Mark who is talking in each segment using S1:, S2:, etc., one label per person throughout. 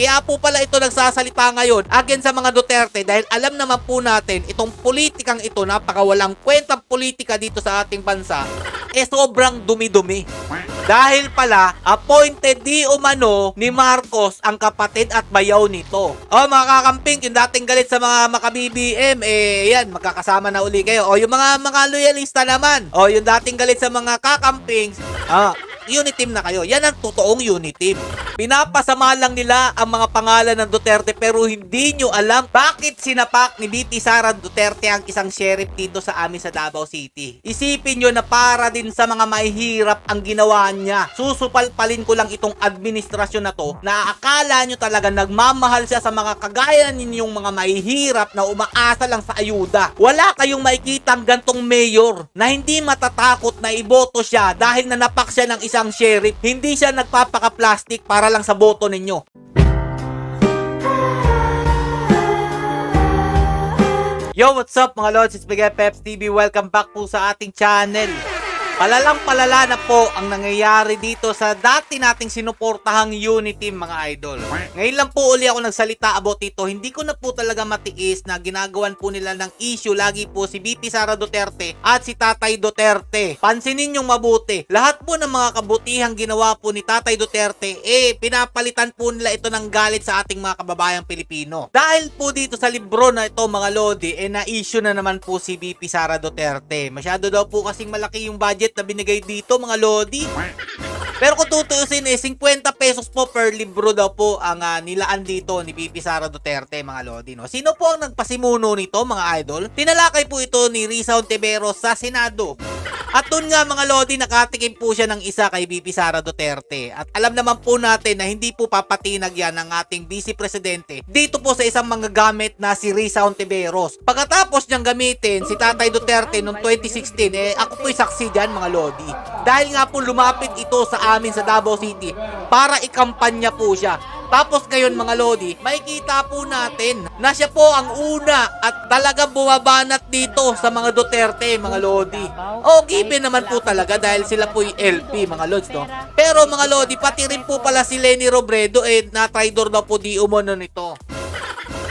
S1: Kaya po pala ito nagsasalita ngayon against sa mga Duterte dahil alam naman po natin itong politikang ito, napakawalang kwentang politika dito sa ating bansa, sobrang dumi-dumi. Dahil pala, appointed di umano ni Marcos ang kapatid at bayaw nito. Mga kakamping, yung dating galit sa mga maka-BBM, yan, magkakasama na uli kayo. Yung mga loyalista naman, yung dating galit sa mga kakamping, uniteam na kayo. Yan ang totoong uniteam. Pinapasama lang nila ang mga pangalan ng Duterte pero hindi nyo alam bakit sinapak ni VP Sara Duterte ang isang sheriff dito sa amin sa Davao City. Isipin nyo na para din sa mga mahihirap ang ginawa niya. Susupalpalin ko lang itong administrasyon na to na akala nyo talaga nagmamahal siya sa mga kagaya ninyong mga mahihirap na umaasa lang sa ayuda. Wala kayong makikitang gantong mayor na hindi matatakot na iboto siya dahil nanapak siya ng isang sheriff. Hindi siya nagpapaka-plastic para lang sa boto ninyo. Yo, what's up mga lods? It's Big Peps TV. Welcome back po sa ating channel. Palalang palala na po ang nangyayari dito sa dati nating sinuportahang uniteam mga idol. Ngayon lang po uli ako nagsalita about ito. Hindi ko na po talaga matiis na ginagawan po nila ng issue lagi po si VP Sara Duterte at si Tatay Duterte. Pansinin nyong mabuti. Lahat po ng mga kabutihang ginawa po ni Tatay Duterte, pinapalitan po nila ito ng galit sa ating mga kababayang Pilipino. Dahil po dito sa libro na ito mga lodi, na-issue na naman po si VP Sara Duterte. Masyado daw po kasing malaki yung budget na binigay dito mga lodi. Pero kung tutuusin 50 pesos po per libro daw po ang nilaan dito ni VP Sara Duterte mga lodi. No? Sino po ang nagpasimuno nito mga idol? Tinalakay po ito ni Risa Ontiveros sa Senado. At doon nga mga lodi, nakatikim po siya ng isa kay VP Sara Duterte. At alam naman po natin na hindi po papatinag yan ng ating Vice Presidente dito po sa isang manggagamit na si Risa Ontiveros. Pagkatapos niyang gamitin si Tatay Duterte noong 2016, ako po'y saksi dyan mga lodi. Dahil nga po lumapit ito sa amin sa Davao City para ikampanya po siya. Tapos ngayon mga lodi, makikita po natin na siya po ang una at talagang bumabanat dito sa mga Duterte mga lodi. Given naman po talaga dahil sila po yung LP mga lods, no? Pero mga lodi, pati rin po pala si Leni Robredo na-traidor daw po di umano nito.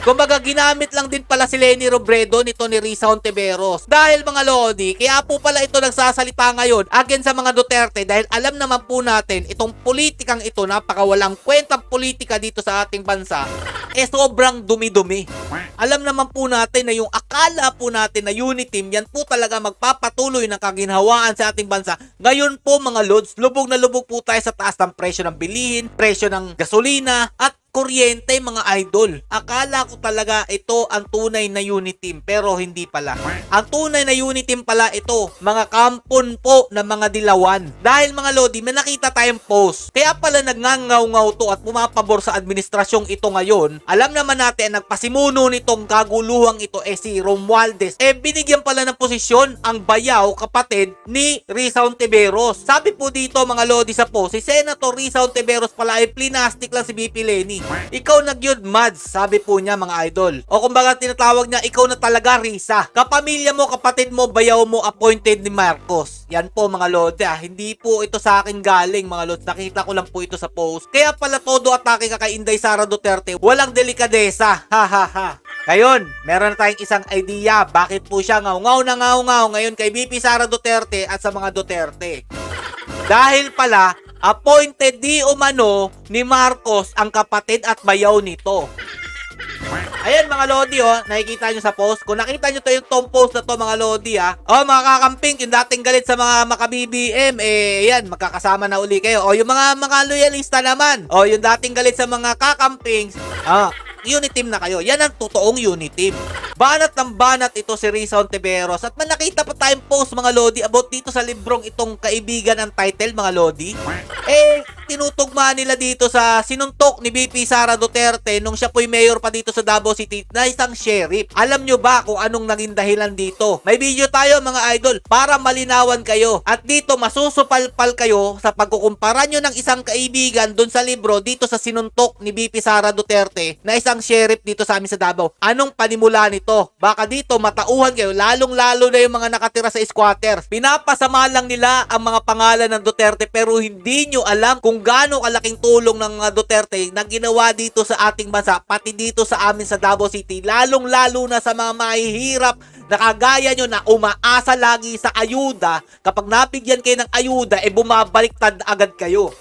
S1: Kumbaga, ginamit lang din pala si Leni Robredo nito ni Risa Ontiveros. Dahil mga lodi, kaya po pala ito nagsasalita ngayon against sa mga Duterte dahil alam naman po natin itong politikang ito, napakawalang kwentang politika dito sa ating bansa, sobrang dumi-dumi. Alam naman po natin na yung akala po natin na uniteam, yan po talaga magpapatuloy ng kaginhawaan sa ating bansa. Ngayon po mga lods, lubog na lubog po tayo sa taas ng presyo ng bilihin, presyo ng gasolina at kuryente mga idol. Akala ko talaga ito ang tunay na uniteam pero hindi pala. Ang tunay na uniteam pala ito, mga kampon po ng mga dilawan. Dahil mga lodi, may nakita tayong post. Kaya pala nagngangaw-ngaw to at pumapabor sa administrasyong ito ngayon. Alam naman natin ang nagpasimuno nitong kaguluhang ito si Romualdez. Binigyan pala ng posisyon ang bayaw kapatid ni Risa Ontiveros. Sabi po dito mga lodi sa post, si Senator Risa Ontiveros pala ay plinastic lang si VP Leni. Ikaw nagyud mads, sabi po niya mga idol. O kumbaga tinatawag niya, ikaw na talaga Risa. Kapamilya mo, kapatid mo, bayaw mo, appointed ni Marcos. Yan po mga lodi. Hindi po ito sa akin galing mga lodi. Nakita ko lang po ito sa post. Kaya pala todo atake ka kay Inday Sara Duterte. Walang delikadesa. Ha ha ha. Ngayon, meron na tayong isang idea. Bakit po siya ngaw-ngaw na ngaw-ngaw ngayon kay VP Sara Duterte at sa mga Duterte? Dahil pala, appointed di umano ni Marcos ang kapatid at bayaw nito. Ayan mga lodi, nakikita nyo sa post. Kung nakita nyo to yung post na to mga lodi, mga kakamping, yung dating galit sa mga maka-BBM, yan, magkakasama na uli kayo. Yung mga loyalista naman, yung dating galit sa mga kakamping, uniteam na kayo. Yan ang totoong uniteam. Banat ng banat ito si Risa Ontiveros. At nakita pa tayong post mga lodi about dito sa librong itong Kaibigan ang title mga lodi. Tinutugma nila dito sa sinuntok ni VP Sara Duterte nung siya po'y mayor pa dito sa Davao City na isang sheriff. Alam nyo ba kung anong naging dahilan dito? May video tayo mga idol para malinawan kayo. At dito masusupalpal kayo sa pagkukumpara nyo ng isang kaibigan dun sa libro dito sa sinuntok ni VP Sara Duterte na isang sheriff dito sa amin sa Davao. Anong panimula nito? dito. Baka dito matauhan kayo, lalong-lalo na yung mga nakatira sa squatter. Pinapasama lang nila ang mga pangalan ng Duterte pero hindi nyo alam kung gaano kalaking tulong ng Duterte na ginawa dito sa ating bansa, pati dito sa amin sa Davao City, lalong-lalo na sa mga mahihirap na kagaya nyo na umaasa lagi sa ayuda. Kapag nabigyan kayo ng ayuda, bumabaliktad agad kayo.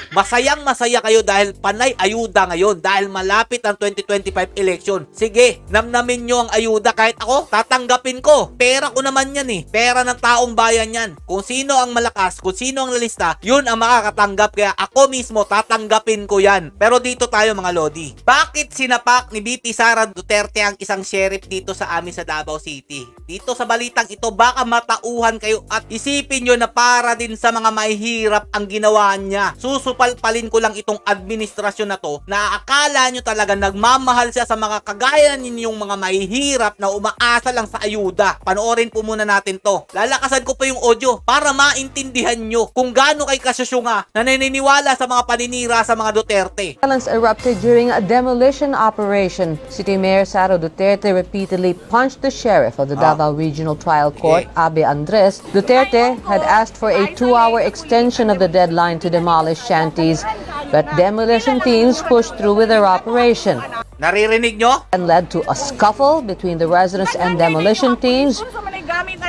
S1: Masayang masaya kayo dahil panay ayuda ngayon dahil malapit ang 2025 election. Sige, namnamin nyo ang ayuda. Kahit ako, tatanggapin ko. Pera ko naman yan eh. Pera ng taong bayan yan. Kung sino ang malakas, kung sino ang lalista, yun ang makakatanggap. Kaya ako mismo, tatanggapin ko yan. Pero dito tayo mga Lodi. Bakit sinapak ni BP Sara Duterte ang isang sheriff dito sa amin sa Davao City? Dito sa balitang ito, baka matauhan kayo at isipin nyo na para din sa mga mahihirap ang ginawa niya. Susupalpalin ko lang itong administrasyon na to na akala nyo talaga nagmamahal siya sa mga kagaya ninyong mga mahihirap na umaasa lang sa ayuda. Panoorin po muna natin to. Lalakasan ko pa yung audio para maintindihan nyo kung gaano kay kasyusyunga na naniniwala sa mga paninira sa mga Duterte.
S2: Violence erupted during a demolition operation. City Mayor Sara Duterte repeatedly punched the sheriff of the Davao Regional Trial Court, Abe Andres. Duterte had asked for a 2-hour extension of the deadline to demolish shanties, but demolition teams pushed through with their operation.
S1: Naririnig nyo?
S2: And led to a scuffle between the residents and demolition teams,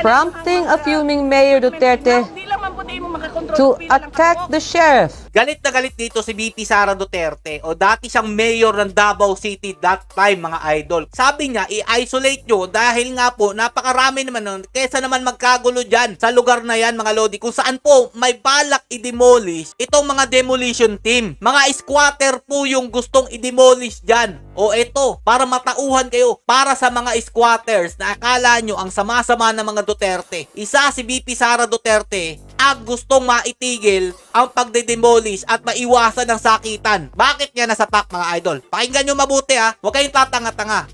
S2: prompting a fuming Mayor Duterte to attack the sheriff.
S1: Galit na galit dito si BP Sara Duterte o dati siyang mayor ng Davao City that time mga idol. Sabi niya i-isolate nyo dahil nga po napakarami naman nun kesa naman magkagulo dyan sa lugar na yan mga Lodi kung saan po may balak i-demolish itong mga demolition team. Mga squatter po yung gustong i-demolish dyan. O eto, para matauhan kayo, para sa mga squatters na akala nyo ang sama-sama ng mga Duterte. Isa si BP Sara Duterte ang gustong maitigil ang pagde-demolish at maiwasan ng sakitan. Bakit niya nasapak mga idol? Pakinggan nyo mabuti ha. Huwag kayong tatanga-tanga.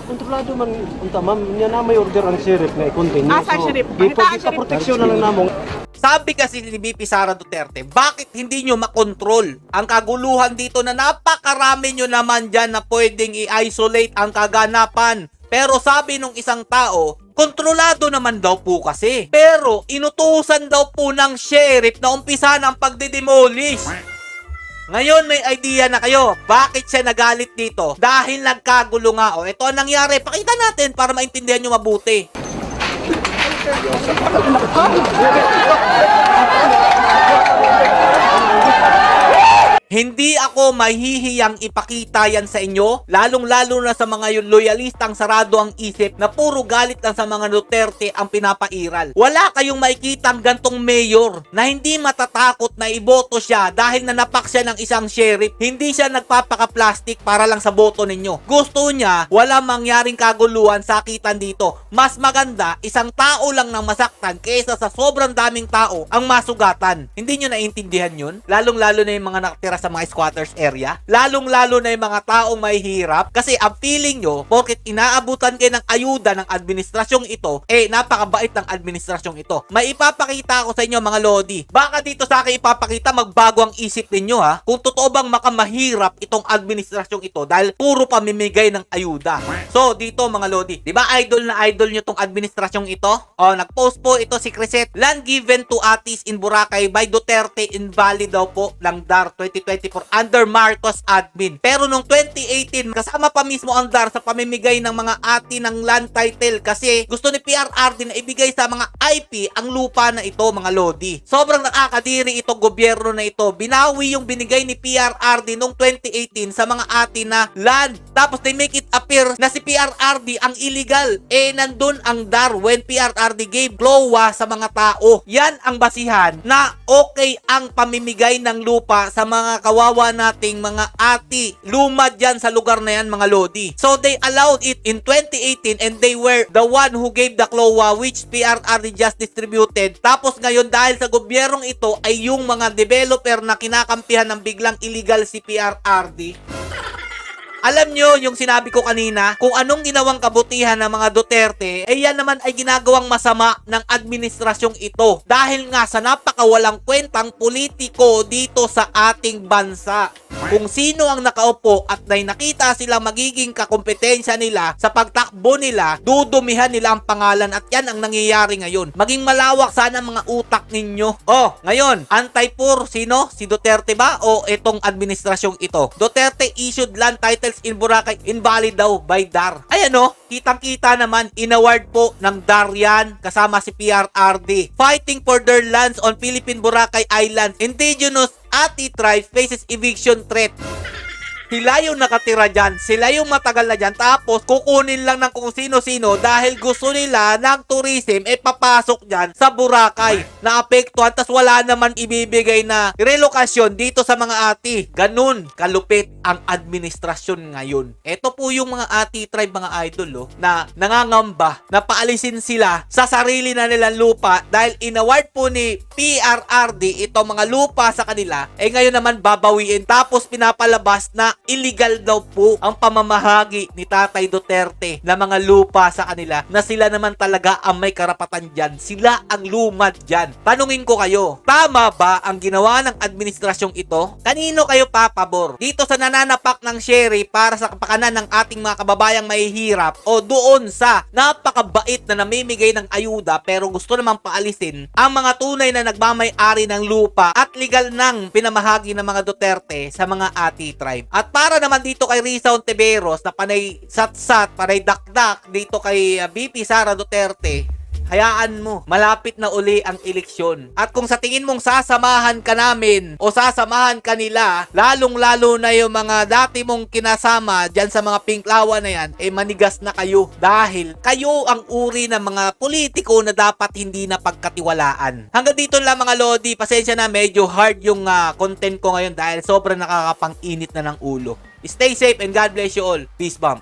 S3: Kontrolado man unta ma'am niya na may order ang sheriff na i-continue.
S4: Asa sheriff?
S3: Ipa-proteksyon na lang namong.
S1: Sabi kasi ni BP Sara Duterte, bakit hindi nyo makontrol ang kaguluhan dito na napakarami nyo naman dyan na pwedeng i-isolate ang kaganapan. Pero sabi nung isang tao, kontrolado naman daw po kasi. Pero inutusan daw po ng sheriff na umpisa ng pagdedemolish. Ngayon may idea na kayo, bakit siya nagalit dito? Dahil nagkagulo nga. O ito ang nangyari, pakita natin para maintindihan nyo mabuti. Hindi ako mahihiyang ipakita yan sa inyo, lalong-lalo na sa mga yung loyalistang sarado ang isip na puro galit lang sa mga Duterte ang pinapairal. Wala kayong makikitang gantong mayor na hindi matatakot na iboto siya dahil nanapak siya ng isang sheriff. Hindi siya nagpapaka-plastic para lang sa boto ninyo. Gusto niya wala mangyaring kaguluhan, sakitan dito. Mas maganda isang tao lang nang masaktan kaysa sa sobrang daming tao ang masugatan. Hindi nyo naiintindihan yun? Lalong-lalo na yung mga nakatira sa mga squatters area, lalong-lalo na yung mga taong may hirap kasi ang feeling nyo, porket inaabutan kayo ng ayuda ng administrasyong ito, napakabait ng administrasyong ito. May ipapakita ako sa inyo mga Lodi. Baka dito sa akin ipapakita magbago ang isip ninyo ha, kung totoo bang makamahirap itong administrasyong ito dahil puro pamimigay ng ayuda. So dito mga Lodi, di ba idol na idol nyo tong administrasyong ito? O nagpost po ito si Crisette, land given to Atis in Boracay by Duterte invalid daw po ng DAR 2024 under Marcos admin. Pero nung 2018, kasama pa mismo ang DAR sa pamimigay ng mga ati ng land title kasi gusto ni PRRD na ibigay sa mga IP ang lupa na ito mga Lodi. Sobrang nakakadiri itong gobyerno na ito. Binawi yung binigay ni PRRD nung 2018 sa mga ati na land. Tapos they make it appear na si PRRD ang illegal. Nandun ang DAR when PRRD gave GLOA sa mga tao. Yan ang basihan na okay ang pamimigay ng lupa sa mga kawawa nating mga ati. Lumad yan sa lugar na yan mga Lodi. So they allowed it in 2018 and they were the one who gave the CLOA which PRRD just distributed. Tapos ngayon dahil sa gobyernong ito ay yung mga developer na kinakampihan ng biglang illegal si PRRD. Alam nyo, yung sinabi ko kanina, kung anong ginawang kabutihan ng mga Duterte, yan naman ay ginagawang masama ng administrasyong ito. Dahil nga sa napakawalang kwentang politiko dito sa ating bansa. Kung sino ang nakaupo at nakita sila magiging kakompetensya nila sa pagtakbo nila, dudumihan nila ang pangalan at yan ang nangyayari ngayon. Maging malawak sana mga utak ninyo. Ngayon, anti-poor, sino? Si Duterte ba? O itong administrasyong ito? Duterte issued land titles in Boracay invalid daw by DAR. Ayan kitang-kita naman, inaward po ng DAR yan kasama si PRRD. Fighting for their lands on Philippine Boracay Islands. Indigenous Ati tribe faces eviction threat. Sila yung nakatira dyan. Sila yung matagal na dyan. Tapos, kukunin lang ng kung sino-sino dahil gusto nila ng tourism papasok dyan sa Boracay. Naapektuhan. Tapos wala naman ibibigay na relokasyon dito sa mga ati. Ganun kalupit ang administrasyon ngayon. Ito po yung mga ati tribe, mga idol, na nangangamba na paalisin sila sa sarili na nilang lupa dahil inaward po ni PRRD itong mga lupa sa kanila. Ngayon naman babawiin. Tapos pinapalabas na illegal daw po ang pamamahagi ni Tatay Duterte na mga lupa sa kanila na sila naman talaga ang may karapatan dyan. Sila ang lumad dyan. Tanungin ko kayo, tama ba ang ginawa ng administrasyong ito? Kanino kayo papabor? Dito sa nananapak ng sherry para sa kapakanan ng ating mga kababayang mahihirap o doon sa napakabait na namimigay ng ayuda pero gusto namang paalisin ang mga tunay na nagmamay-ari ng lupa at legal nang pinamahagi ng mga Duterte sa mga ati tribe? At para naman dito kay Risa Ontiveros na panay satsat, panay dakdak dito kay BP Sara Duterte, hayaan mo, malapit na uli ang eleksyon. At kung sa tingin mong sasamahan ka namin o sasamahan ka nila, lalong-lalo na yung mga dati mong kinasama dyan sa mga pinklawan na yan, manigas na kayo. Dahil kayo ang uri ng mga politiko na dapat hindi na pagkatiwalaan. Hanggang dito lang mga Lodi, pasensya na, medyo hard yung content ko ngayon dahil sobrang nakakapang-init na ng ulo. Stay safe and God bless you all. Peace bomb.